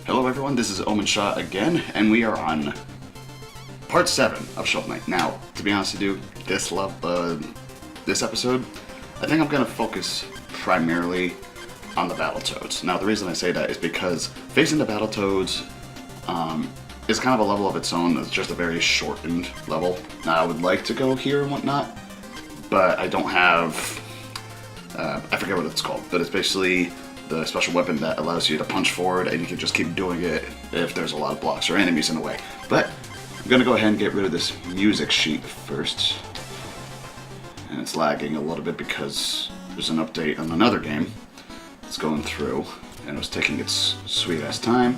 Hello everyone, this is OmenShah again, and we are on part 7 of Shovel Knight. Now, to be honest with you, this episode, I think I'm going to focus primarily on the Battletoads. Now, the reason I say that is because facing the Battletoads is kind of a level of its own. It's just a very shortened level. Now, I would like to go here and whatnot, but I don't have... I forget what it's called, but it's basically the special weapon that allows you to punch forward, and you can just keep doing it if there's a lot of blocks or enemies in the way. But I'm going to go ahead and get rid of this music sheet first. And it's lagging a little bit because there's an update on another game that's going through, and it was taking its sweet ass time.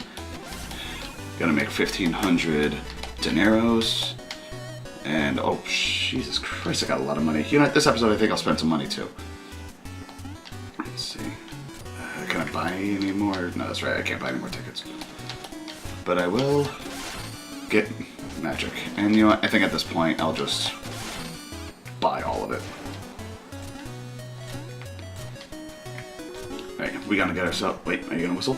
Gonna make 1,500 dineros. And oh, Jesus Christ, I got a lot of money. You know, this episode I think I'll spend some money too. Let's see. Can I buy any more? No, that's right, I can't buy any more tickets. But I will get magic. And you know what, I think at this point I'll just buy all of it. Alright, we gotta get ourselves... Wait, are you gonna whistle?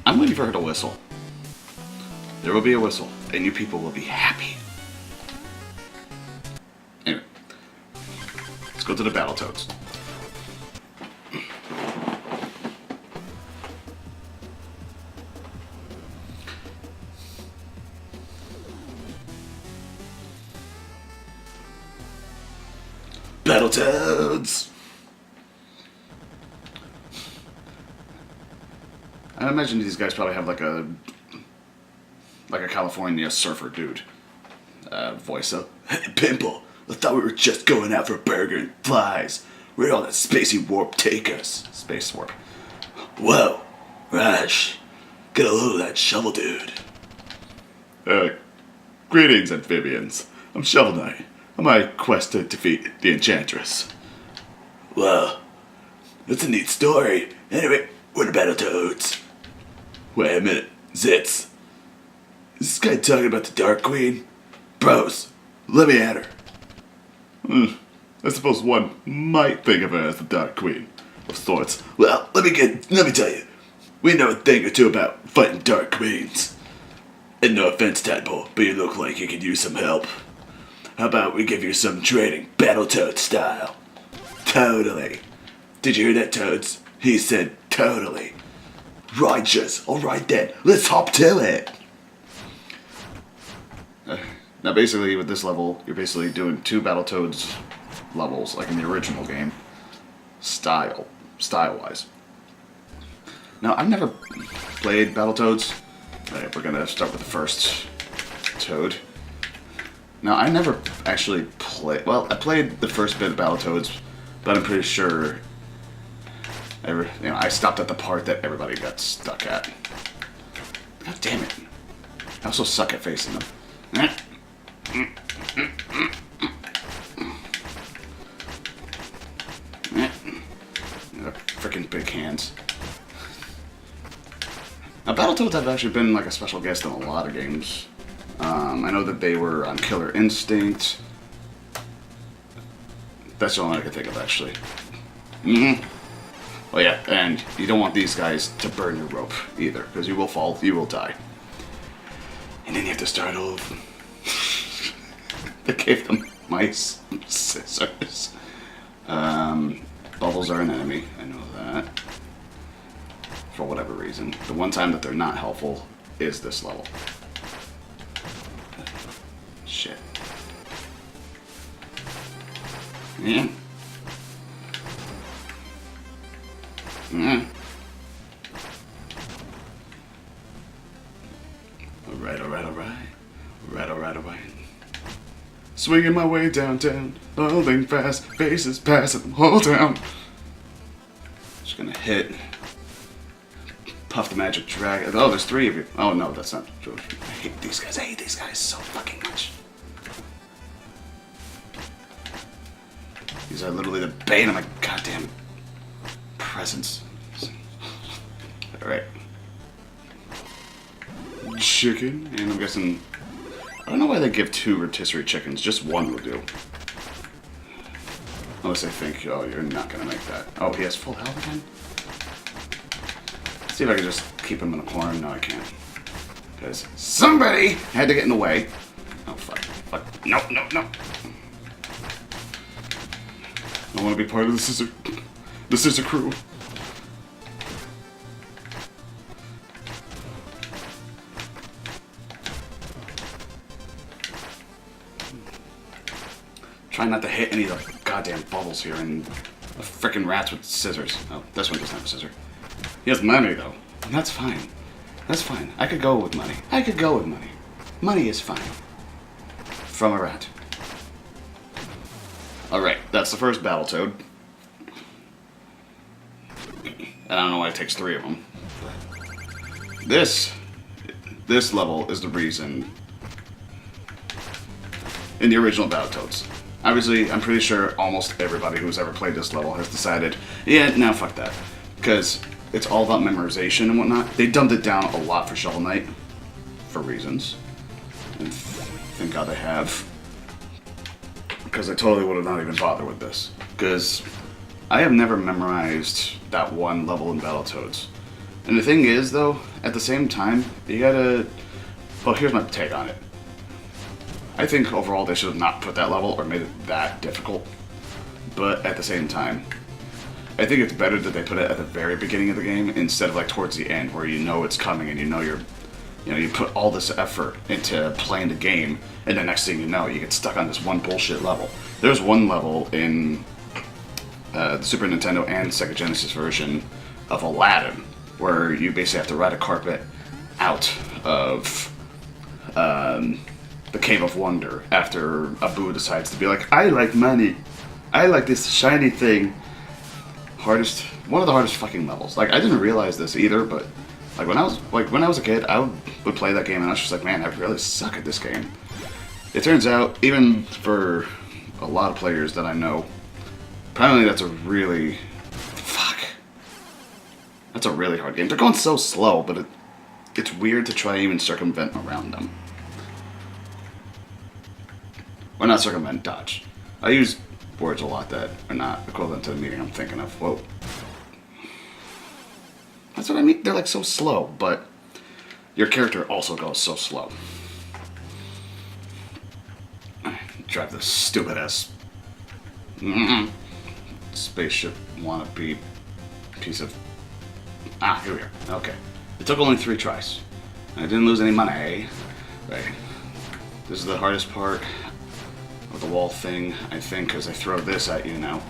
I'm waiting for her to whistle. There will be a whistle, and you people will be happy. Anyway, let's go to the Battletoads. Battletoads! I imagine these guys probably have like a California surfer dude voice. So, hey, Pimple, I thought we were just going out for a burger and flies. Where'd all that spacey warp take us? Space warp. Whoa, Rush, get a load of that shovel dude. Greetings, amphibians. I'm Shovel Knight on my quest to defeat the Enchantress. Well, that's a neat story. Anyway, we're the Battletoads. Wait a minute, Zitz. Is this guy talking about the Dark Queen? Bros, let me at her. I suppose one might think of her as the Dark Queen of sorts. Well, let me tell you, we know a thing or two about fighting Dark Queens. And no offense, Tadpole, but you look like you could use some help. How about we give you some training, Battletoad style? Totally. Did you hear that, Toads? He said totally. Righteous. Alright then, let's hop to it. Now basically with this level, you're basically doing 2 Battletoads levels, like in the original game, style-wise. Now, I've never played Battletoads. Right, we're gonna start with the first Toad. Now, I never actually played... Well, I played the first bit of Battletoads, but I'm pretty sure... I stopped at the part that everybody got stuck at. God damn it. I also suck at facing them. Freaking big hands. Now, Battletoads have actually been like a special guest in a lot of games. I know that they were on Killer Instinct. That's the only one I can think of, actually. Oh yeah, and you don't want these guys to burn your rope either, because you will fall, you will die. And then you have to start over. They gave them mice scissors. Bubbles are an enemy, I know that. For whatever reason. The one time that they're not helpful is this level. Shit. Yeah. Alright. Swinging my way downtown, holding fast, faces passing the whole town. Just gonna hit. Puff the magic dragon. Oh, there's 3 of you. Oh no, that's not true. I hate these guys so fucking much. These are literally the bane of my goddamn presence. Alright. Chicken, and I'm guessing... I don't know why they give 2 rotisserie chickens, just 1 will do. Unless they think, oh, you're not gonna make that. Oh, he has full health again? See if I can just keep him in a corner. No, I can't. Because somebody had to get in the way. Oh, fuck. Fuck. No, no, no. I want to be part of the scissor crew. Try not to hit any of the goddamn bubbles here and the frickin' rats with scissors. Oh, this one doesn't have a scissor. He has money, though. That's fine. That's fine. I could go with money. I could go with money. Money is fine. From a rat. Alright, that's the first Battletoad. I don't know why it takes 3 of them. This level is the reason in the original Battletoads. Obviously, I'm pretty sure almost everybody who's ever played this level has decided, yeah, no, fuck that. Because it's all about memorization and whatnot. They dumbed it down a lot for Shovel Knight, for reasons. And thank God they have. Because I totally would have not even bothered with this. Because I have never memorized that one level in Battletoads. And the thing is, though, at the same time, you gotta... Well, here's my take on it. I think overall they should have not put that level or made it that difficult. But at the same time, I think it's better that they put it at the very beginning of the game instead of like towards the end where you know it's coming and you know you put all this effort into playing the game and the next thing you know you get stuck on this one bullshit level. There's one level in the Super Nintendo and Sega Genesis version of Aladdin where you basically have to ride a carpet out of the Cave of Wonder after Abu decides to be like, I like money. I like this shiny thing. One of the hardest fucking levels. Like, I didn't realize this either, but like when I was a kid, I would play that game and I was just like, man, I really suck at this game. It turns out, even for a lot of players that I know, apparently that's a really hard game. They're going so slow, but it's weird to try to even circumvent around them. Or not circumvent, dodge. I use words a lot that are not equivalent to the meaning I'm thinking of. Whoa. That's what I mean. They're like so slow, but your character also goes so slow. Drive this stupid ass spaceship wannabe piece of... Ah, here we are. Okay. It took only 3 tries. I didn't lose any money. Right. This is the hardest part of the wall thing, I think, because I throw this at you now.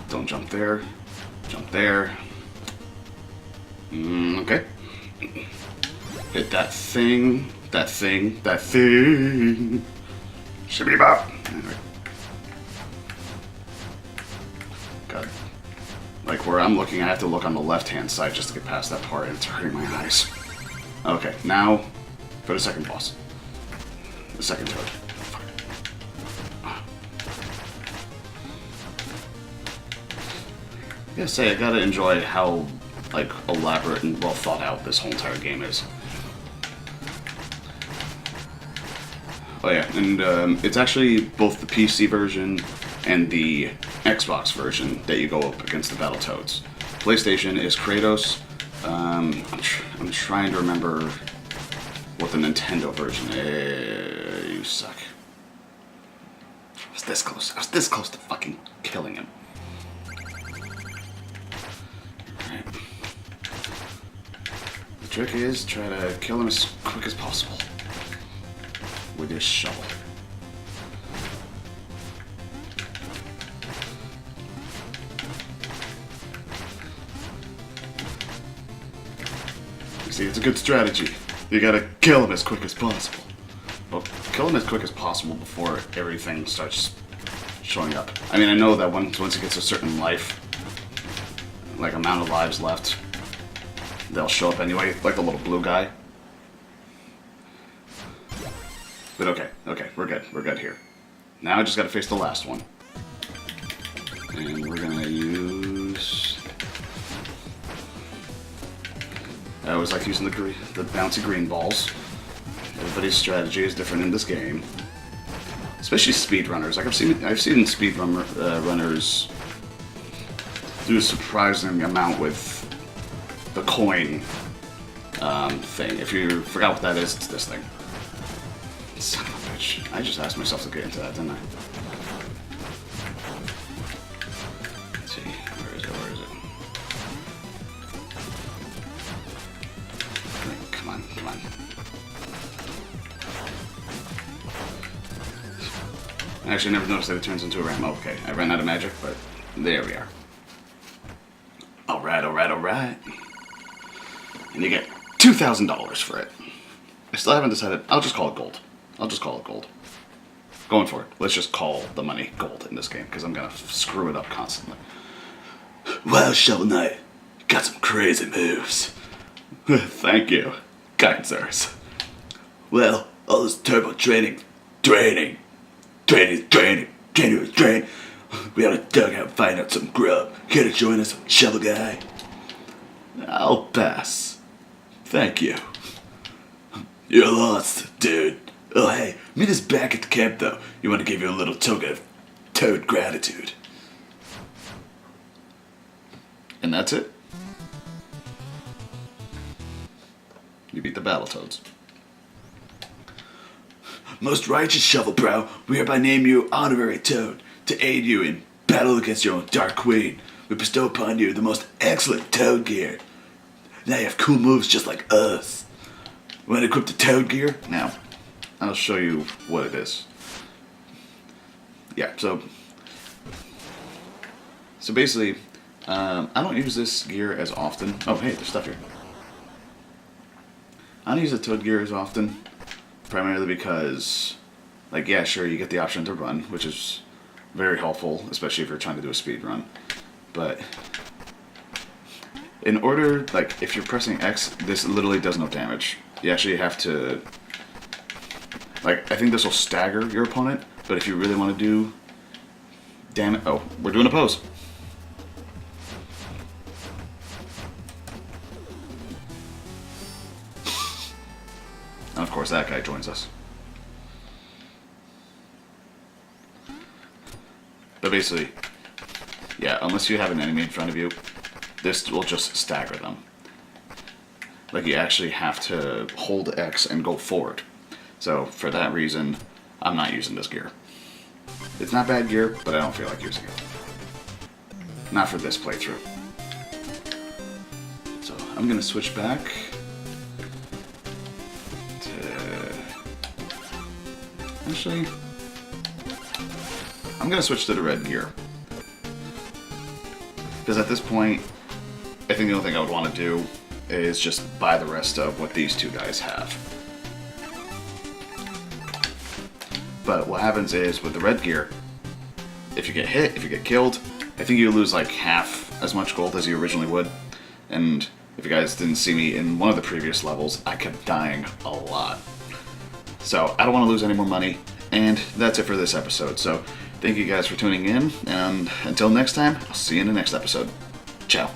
Don't jump there. Jump there. Okay. Hit that thing. That thing. That thing. Shibbity bop. Anyway. God. Like where I'm looking, I have to look on the left-hand side just to get past that part, and it's hurting my eyes. Okay, now for the second boss. The second toad. Fuck. I gotta say, I gotta enjoy how like elaborate and well thought out this whole entire game is. Oh yeah, and it's actually both the PC version and the Xbox version that you go up against the Battletoads. PlayStation is Kratos. I'm trying to remember what the Nintendo version is. You suck. I was this close. I was this close to fucking killing him. Alright. The trick is try to kill him as quick as possible with this shovel. You see, it's a good strategy. You gotta kill him as quick as possible. Well, kill him as quick as possible before everything starts showing up. I mean, I know that once he gets a certain life, like amount of lives left, they'll show up anyway, like the little blue guy. But okay, we're good here. Now I just gotta face the last one. And we're gonna use... I always like using the bouncy green balls. Everybody's strategy is different in this game. Especially speedrunners. Like I've seen runners do a surprising amount with the coin thing. If you forgot what that is, it's this thing. Son of a bitch. I just asked myself to get into that, didn't I? Let's see. Where is it? Where is it? Come on, come on. I actually never noticed that it turns into a ram. Okay, I ran out of magic, but there we are. Alright, alright, alright. And you get $2,000 for it. I still haven't decided. I'll just call it gold. I'll just call it gold. Going for it. Let's just call the money gold in this game, because I'm going to screw it up constantly. Wow, Shovel Knight. You got some crazy moves. Thank you, kind sirs. Well, all this turbo training. Draining. We ought to dug out and find out some grub. Care to join us, Shovel Guy? I'll pass. Thank you. You're lost, dude. Oh, hey, meet us back at the camp, though. You want to give you a little token of toad gratitude. And that's it. You beat the Battletoads. Most righteous Shovelbrow, we hereby name you honorary toad to aid you in battle against your own Dark Queen. We bestow upon you the most excellent toad gear. Now you have cool moves just like us. Want to equip the toad gear? Now, I'll show you what it is. Yeah, so basically, I don't use this gear as often. Oh, hey, there's stuff here. I don't use the toad gear as often, primarily because, like, yeah, sure, you get the option to run, which is very helpful, especially if you're trying to do a speed run. But in order, like, if you're pressing X, this literally does no damage. You actually have to, like, I think this will stagger your opponent, but if you really want to do damage, oh, we're doing a pose. And of course that guy joins us. But basically, yeah, unless you have an enemy in front of you, this will just stagger them. Like, you actually have to hold X and go forward. So, for that reason, I'm not using this gear. It's not bad gear, but I don't feel like using it. Not for this playthrough. So, I'm gonna switch back to... Actually, I'm gonna switch to the red gear. Because at this point, I think the only thing I would want to do is just buy the rest of what these two guys have. But what happens is, with the red gear, if you get hit, if you get killed, I think you lose like half as much gold as you originally would. And if you guys didn't see me in one of the previous levels, I kept dying a lot. So I don't want to lose any more money, and that's it for this episode. So thank you guys for tuning in, and until next time, I'll see you in the next episode. Ciao.